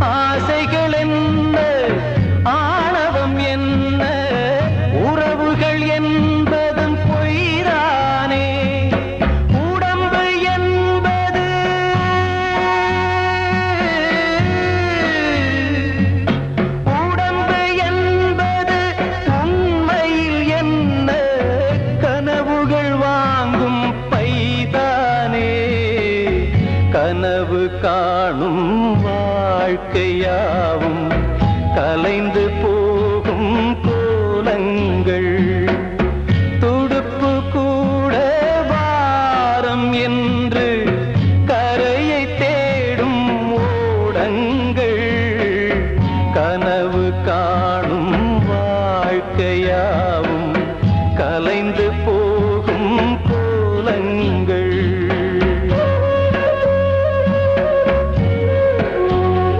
ஆசைகள் என்ன, ஆணவம் என்ன, உறவுகள் என்பதும் பொய்தானே. உடம்பு என்பது உடம்பு என்பது உண்மையில் என்ன, கனவுகள் வாங்கும் பைதானே. கனவு காணும் வாழ்க்கையாவும் கலைந்து போகும் கோலங்கள். துடுப்பு கூட வாரம் என்று கரையை தேடும் ஓடங்கள். கனவு